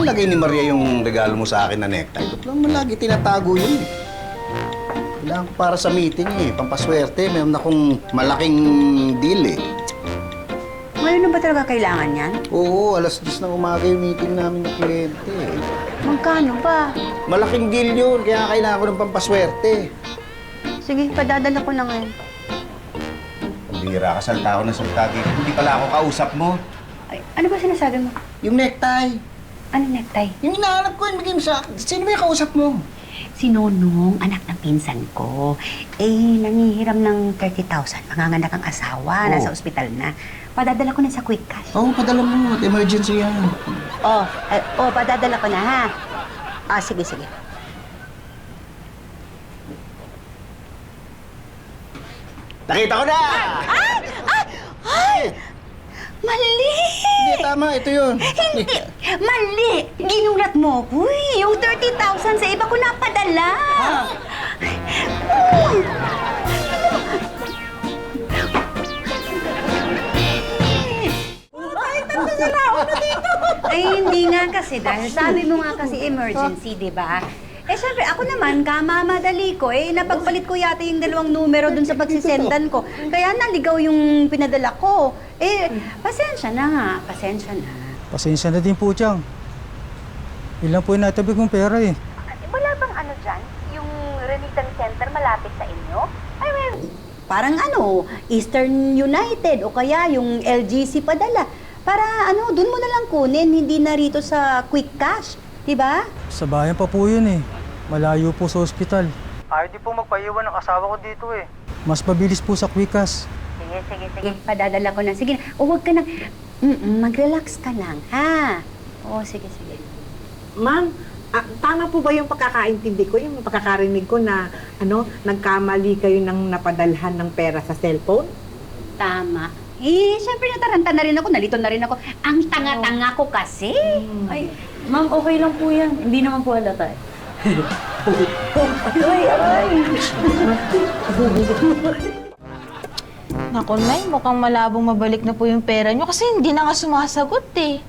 nilagay ni Maria yung regalo mo sa akin na necktie? Ito lang mo lagi tinatago yun eh. Kailangan ko para sa meeting eh. Pampaswerte, mayroon akong malaking deal eh. Ngayon na ba talaga kailangan yan? Oo, alas 10 ng umaga yung meeting namin ng kliyente eh. Magkano ba? Malaking deal yun, kaya kailangan ko ng pampaswerte. Sige, padadala ko na ngayon. Bira ka, salta ako ng salta dito. Hindi pala ako kausap mo. Ay, ano ba sinasabi mo? Yung necktie. Ano necktie? Yung inaanap ko, yung bigay mo sa akin. Sino ba yung kausap mo? Si Nonong, anak ng pinsan ko. Eh, nangihiram ng 30,000. Manganganak ang asawa, nasa ospital na. Padadala ko na sa quick cash. Oo, padala mo. Emergency yan. Padadala ko na, ha? Sige, sige. Nakita ko na! Ay! Mali! Hindi, tama. Ito yun. Hindi! Mali! Ginulat mo ko eh. Yung 30,000 sa iba ko napadala. Ay, hindi nga kasi dahil sabi mo nga kasi emergency, di ba? Eh, syempre, ako naman, kamamadali ko. Eh, napagpalit ko yata yung 2 numero dun sa pagsisendan ko. Kaya naligaw yung pinadala ko. Eh, pasensya na nga. Pasensya na. Pasensya na din po, Chang. Yun lang po yung natabi kong pera eh. Wala bang ano dyan? Yung remittance center malapit sa inyo? Ay, well, parang ano, Eastern United o kaya yung LGC padala. Para ano, dun mo na lang kunin, hindi na rito sa quick cash. Diba? Sa bayan pa po yun eh. Malayo po sa ospital. Ayaw di po magpaiwan ng asawa ko dito eh. Mas mabilis po sa Quickcash. Sige. Padadala ko na. Sige na. O, huwag ka na. Mag-relax ka lang, ha? Oo, sige. Ma'am, tama po ba yung pagkakaintindi ko, yung pagkakarinig ko na nagkamali kayo ng napadalhan ng pera sa cellphone? Tama. Eh, syempre nataranta na rin ako. Nalito na rin ako. Ang tanga-tanga ko kasi. Ay, ma'am, okay lang po yan. Hindi naman po halata eh. Naku, Nay, mukhang malabong mabalik na po yung pera nyo kasi hindi na nga sumasagot eh.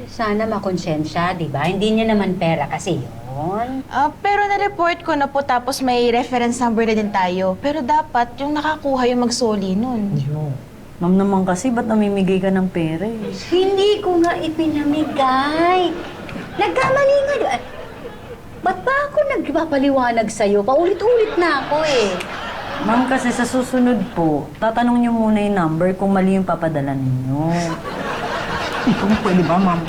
Sana makonsensya, di ba? Hindi niya naman pera kasi yun. Pero na-report ko na po tapos may reference number na din tayo. Pero dapat yung nakakuha yung magsoli nun. Ma'am naman kasi, ba't namimigay ka ng pera eh? Hindi ko nga ipinamigay. Nagkamali nga. Ba't ba ako nagpapaliwanag sa'yo? Paulit-ulit na ako eh. Ma'am, kasi sa susunod po, tatanong niyo muna yung number kung mali yung papadala ninyo. Ikaw, pwede ba, ma'am?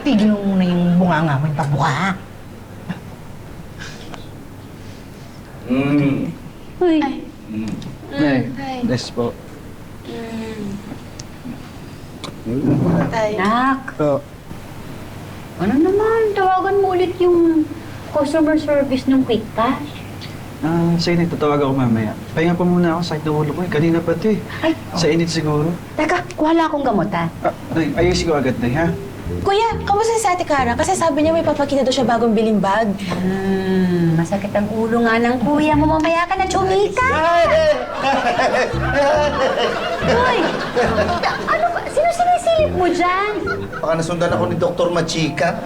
Tigil mo muna yung bunganga mo, yung pabuka. Uy. Yes po. Nak. Ano naman? Tawagan mo ulit yung customer service ng Quick Cash. Sige, tatawag ako mamaya. Pahinga pa muna ako, sakit ng ulo ko eh. Kanina pa ito eh. Ay, Sa init siguro. teka, wala akong gamot ha. Day, ayusin ko agad, Day, ha? Kuya, kamusta si Ate Kara? Kasi sabi niya may papakita daw siya bagong biling bag. Masakit ang ulo nga ng kuya mo. Mamaya ka na chumika. Hoy! Ano ba? Sino sinisilip mo dyan? Baka nasundan ako ni Dr. Machika.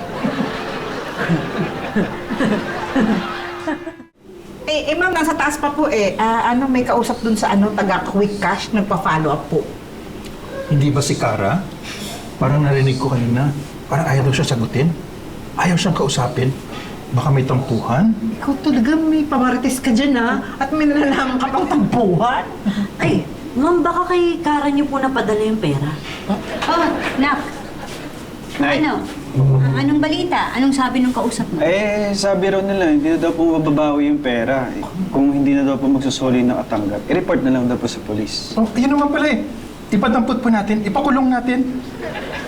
Ma'am, nasa taas pa po eh. May kausap dun sa taga-quick cash, nagpa-follow up po. Hindi ba si Kara? Parang narinig ko kanina. Parang ayaw daw siya sagutin. Ayaw siyang kausapin. Baka may tampuhan. Ikaw talaga, may pamarites ka dyan at may nalalaman ka pang tampuhan. Ay, ma'am, baka kay Kara niyo po napadala yung pera? Oh, Nak. Ano? Anong balita? Anong sabi ng kausap mo? Sabi raw nila, hindi na daw po mababawi yung pera. Kung hindi na daw po magsusuli ng katanggap, i-report na lang daw po sa polis. Oh, yun naman pala eh. Ipadampot po natin. Ipakulong natin.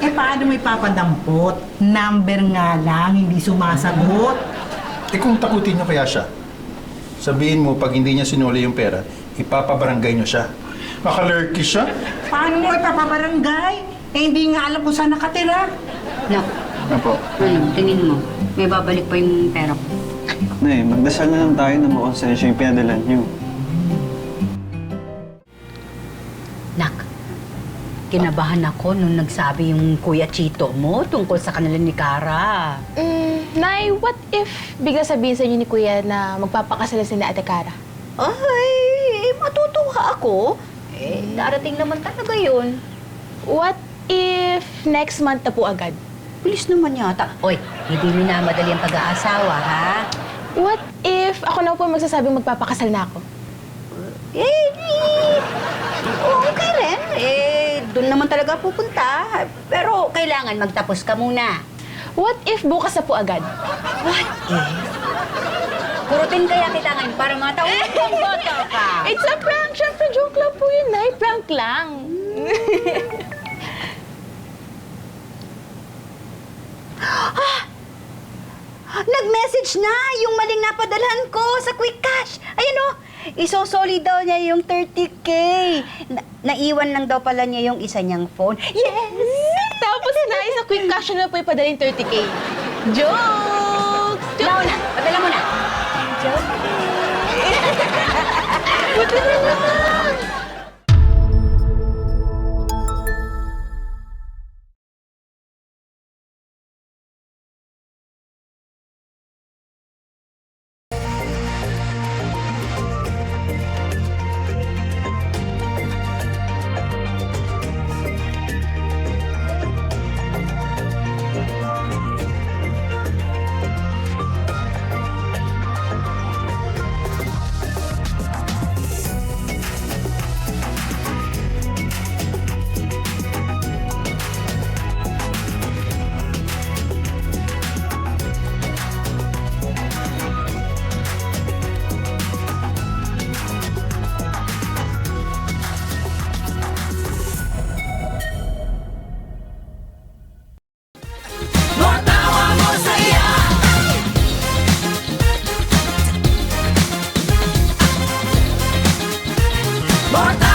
Paano may papadampot? Number nga lang, hindi sumasagot. Kung takutin niyo kaya siya, sabihin mo pag hindi niya sinuli yung pera, ipapabarangay niyo siya. Makalurky siya. Paano mo ipapabarangay? Hindi nga alam kung saan nakatira. Nak, Apo. tingin mo. May babalik pa yung pera ko. Nay, magdasal na lang tayo na makonsensya yung pinadalan niyo. Nak, kinabahan ako nung nagsabi yung Kuya Chito mo tungkol sa kanila ni Kara. Nay, what if bigla sabihin sa inyo ni Kuya na magpapakasal si Ate Cara? Ay, matutuwa ako. Darating naman talaga yun. What if next month na po agad? Bilis naman yata. Oy, hindi minamadali ang pag-aasawa, ha? What if ako na po magsasabing magpapakasal na ako? Okay rin. Doon naman talaga pupunta. Pero kailangan magtapos ka muna. What if bukas na po agad? What if? Kurutin kaya kita ngayon para mataunan kang bata ka. It's a prank! Siyempre, joke lang po yun, Nay. Prank lang. Nag-message na yung maling napadalhan ko sa Quick Cash. Ayun o, isosoli daw niya yung 30K. Naiwan lang daw pala niya yung isa niyang phone. Yes! Tapos na, sa quick cash na po ipadalhin 30K. Joke! Ikaw na, padala mo na. Joke. Buti na lang! More